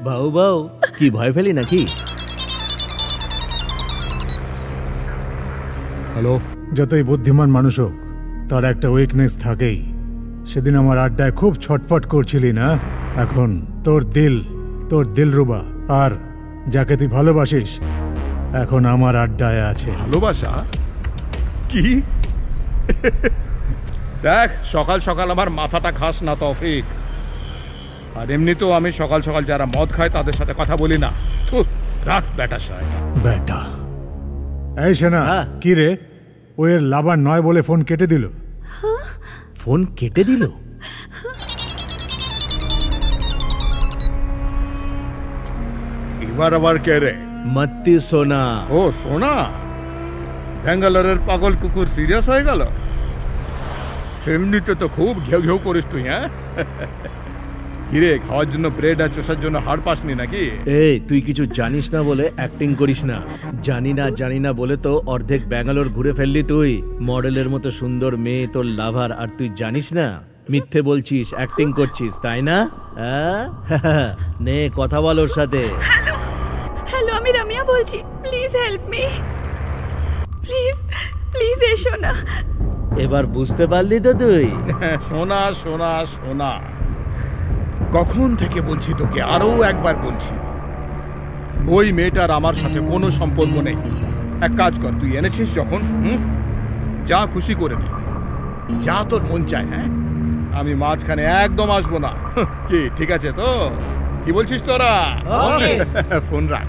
বাউ বাউ, কি ভয় পেলি নাকি? হ্যালো। যতই বুদ্ধিমান মানুষ হোক তার একটা উইকনেস থাকেই। সেদিন আমার আড্ডায় খুব ছটফট করছিলি না? এখন তোর দিলরুবা আর যাকে তুই ভালোবাসিস এখন আমার আড্ডায় আছে। ভালোবাসা কি? দেখ, সকাল সকাল আমার মাথাটা খাস না তৌফিক। আর এমনিতেও আমি সকাল সকাল যারা মদ খায় তাদের সাথে কথা বলি না। রাখ বেটা শয়তান। বেটা এই শোনা, কি রে, ও এর লাভার নয় বলে ফোন কেটে দিল। ফোন কেটে দিল? এবার আবার কে রে? মত্তি সোনা। ও সোনা, ব্যাঙ্গালোরের পাগল কুকুর সিরিয়াস হয়ে গেল? এমনিতে তো খুব ঘেউ ঘেউ করিস তুই। হ্যাঁ কিরে, খাওয়ার জন্য ব্রেড আর চোষার জন্য হাড় পাসনি নাকি? এই তুই কিছু জানিস না বলে অ্যাক্টিং করিস না। জানি না বলে তো অর্ধেক ব্যাঙ্গালোর ঘুরে ফেললি তুই। মডেলের মতো সুন্দর মেয়ে তোর লাভার, আর তুই জানিস না? মিথ্যে বলছিস, অ্যাক্টিং করছিস, তাই না? নে কথা বল ওর সাথে। হ্যালো, আমি রামিয়া বলছি। Please help me, please please এসো না। এবার বুঝতে পারলি তো তুই? সোনা সোনা সোনা, কখন থেকে বলছি তোকে, আরো একবার বলছি, ওই মেয়েটার আমার সাথে কোনো সম্পর্ক নেই। এক কাজ কর, তুই এনেছিস যখন, যা খুশি করে নে, যা তোর মন চায়। হ্যাঁ, আমি মাঝখানে একদম আসবো না। কি ঠিক আছে তো? কি বলছিস তোরা? ফোন রাখ।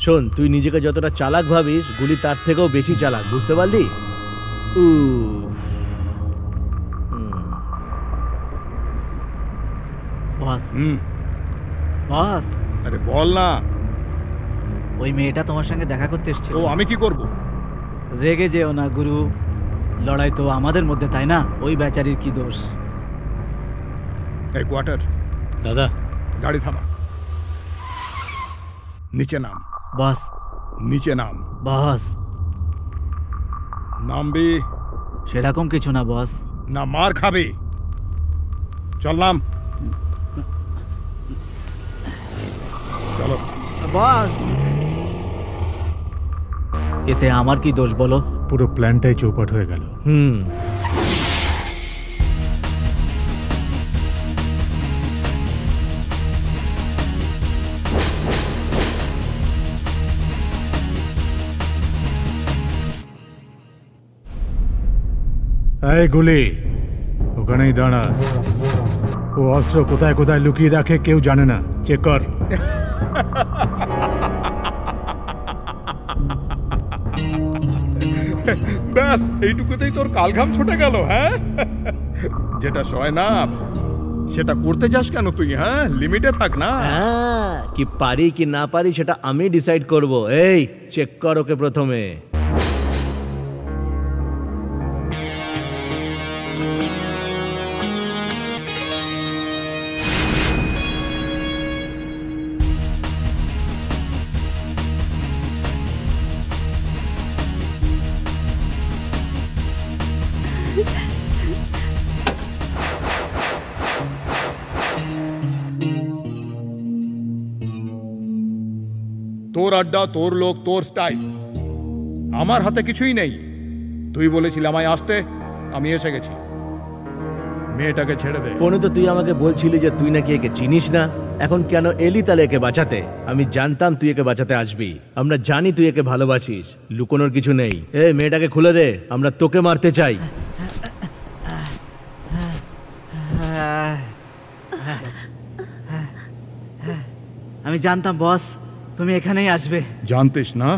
শোন, তুই নিজেকে যতটা চালাক ভাবিস, গুলি তার থেকেও বেশি চালাক, বুঝতে পারলি? বস। বস, আরে বল না। ওই মেয়েটা তোমার সঙ্গে দেখা করতে এসেছিল। ও, আমি কি করব? রেগে যেও না গুরু, লড়াই তো আমাদের মধ্যে, তাই না? ওই বেচারির কি দোষ? এই কোয়ার্টার দাদা, গাড়ি থামা, নিচে নাম। বস। নিচে নাম। বস। নামবি? সেরকম কিছু না বস। না মার খাবি? চল নাম। চলো। বস, এতে আমার কি দোষ বলো? পুরো প্ল্যানটাই চৌপাট হয়ে গেল। এই গুলি, ওখানেই দাঁড়া। ও অস্ত্র কোথায় কোথায় লুকিয়ে রাখে কেউ জানে না, চেক কর। ব্যাস, এইটুকুতেই তোর কালঘাম ছুটে গেল? হ্যাঁ, যেটা সয় না সেটা করতে যাস কেন তুই? হ্যাঁ, লিমিটে থাক না। কি পারি কি না পারি সেটা আমি ডিসাইড করব। এই চেক কর ওকে প্রথমে। তোর আড্ডা, তোর লোক, তোর স্টাইল, আমার হাতে কিছুই নেই। তুই বলেছিলি আমায় আসতে, আমি এসে গেছি। মেয়েটাকে ছেড়ে দে। ফোনে তো তুই আমাকে বলছিলি যে তুই নাকি একে চিনিস না। এখন কেন এলি তাহলে একে বাঁচাতে? আমি জানতাম তুই একে বাঁচাতে আসবি। আমরা জানি তুই একে ভালোবাসিস, লুকোনোর কিছু নেই। মেয়েটাকে খুলে দে, আমরা তোকে মারতে চাই। আমি জানতাম বস তুমি এখানেই আসবে। জানতিস না?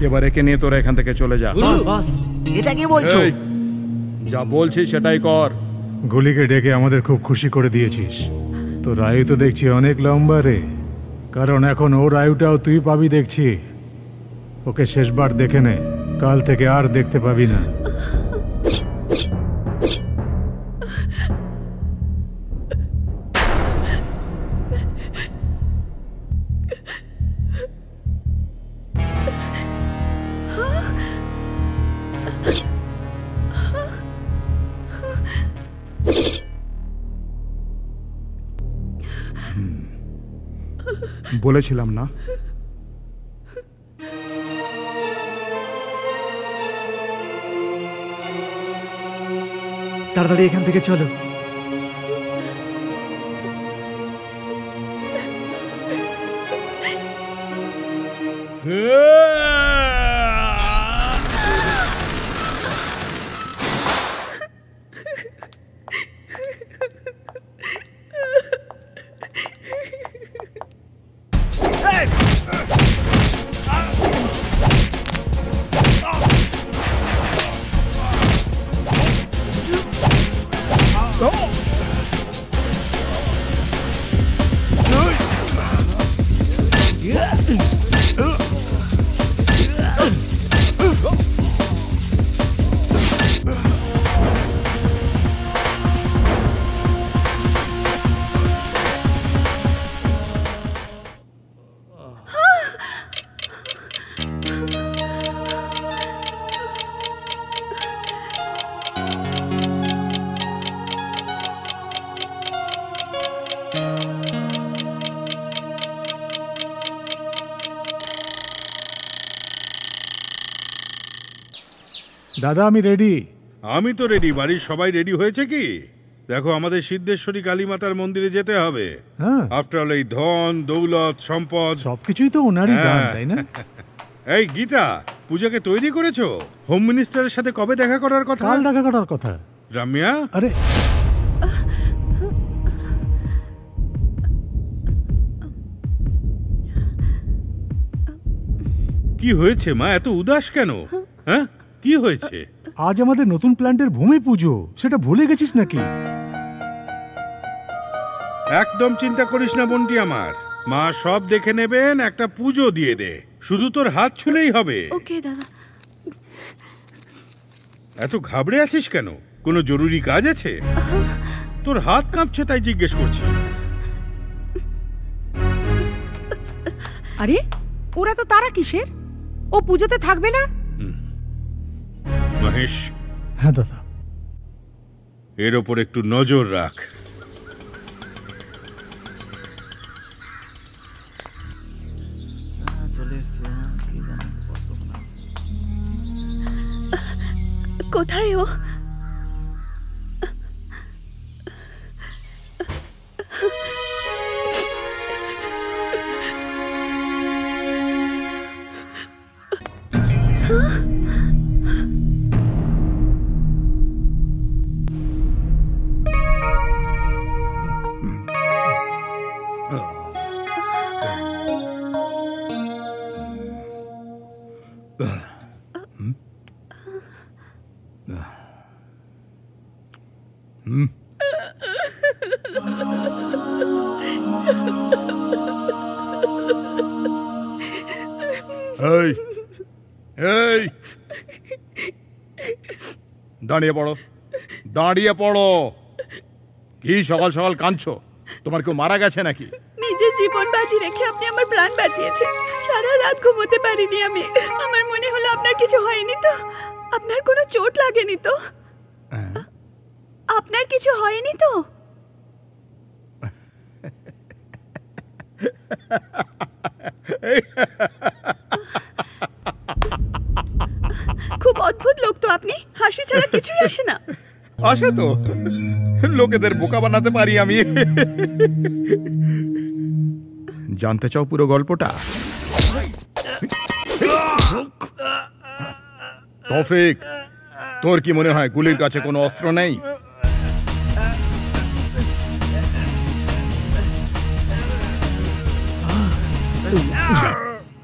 এবার একে নিয়ে তোরা এখান থেকে চলে যা। বস, এটা কি বলছো? যা বলছিস সেটাই কর। গুলিকে ডেকে আমাদের খুব খুশি করে দিয়েছিস। তোর আয়ু তো দেখছি অনেক লম্বা রে, কারণ এখন ওর আয়ুটাও তুই পাবি দেখছি। ওকে শেষবার দেখে নে, কাল থেকে আর দেখতে পাবি না। বলেছিলাম না? তাড়াতাড়ি এখান থেকে চলো। দাদা আমি রেডি। আমি তো রেডি। বাড়ির সবাই রেডি হয়েছে কি? দেখো, আমাদের সিদ্ধেশ্বরী কালী মাতার মন্দিরে যেতে হবে। হ্যাঁ, আফটার অল এই ধন দৌলত সম্পদ সবকিছুই তো ওনারই দান, তাই না? এই গীতা, পূজাকে তৈরি করেছো? হোম মিনিস্টারের সাথে কবে দেখা করার কথা? কাল দেখা করার কথা। রামিয়া, আরে কি হয়েছে মা? এত উদাস কেন? হ্যাঁ, কি হয়েছে? আজ আমাদের নতুন প্ল্যান্টের ভূমি পুজো, সেটা ভুলে গেছিস নাকি? একদম চিন্তা করিস না বন্টি আমার। মা সব দেখে নেবেন, একটা পুজো দিয়ে দে, শুধু তোর হাত ছুলেই হবে। ওকে দাদা। এত ঘাবড়ে আছিস কেন? কোনো জরুরি কাজ আছে? তোর হাত কাঁপছে তাই জিজ্ঞেস করছি। আরে ওরা তো তারা কিসের? ও পুজোতে থাকবে না? মহেশ, হ্যাঁ দাদা, এর ওপর একটু নজর রাখ। চলে এসছে। কি জানি, বসবো না। কোথায় ও? এই এই দাঁড়িয়ে পড়ো, দাঁড়িয়ে পড়ো। কি সকাল সকাল কাঁদছো? তোমার কেউ মারা গেছে নাকি? নিজের জীবন বাজি রেখে আপনি আমার প্রাণ বাঁচিয়েছেন। সারা রাত ঘুমোতে পারিনি আমি। আমার মনে হলো আপনার কিছু হয়নি তো? আপনার কোনো চোট লাগেনি তো? আপনার কিছু হয়নি তো? খুব অদ্ভুত লোক তো আপনি। হাসি ছাড়া কিছুই আসে না। আসে তো, লোকেদের বোকা বানাতে পারি আমি। জানতে চাও পুরো গল্পটা? তৌফিক, তোর কি মনে হয় গুলির কাছে কোনো অস্ত্র নেই?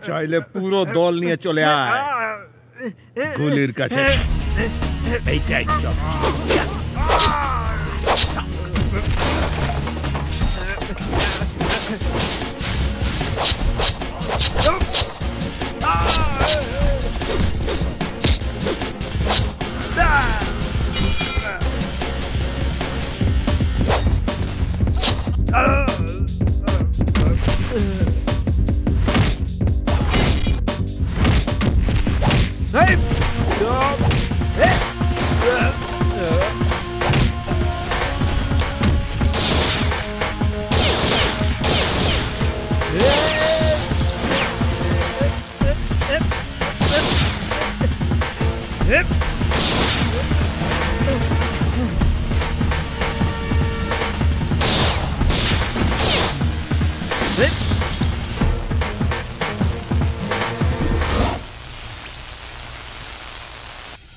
চাইলে পুরো দল নিয়ে চলে আয় গুলির কাছে। এইটাই যথেষ্ট।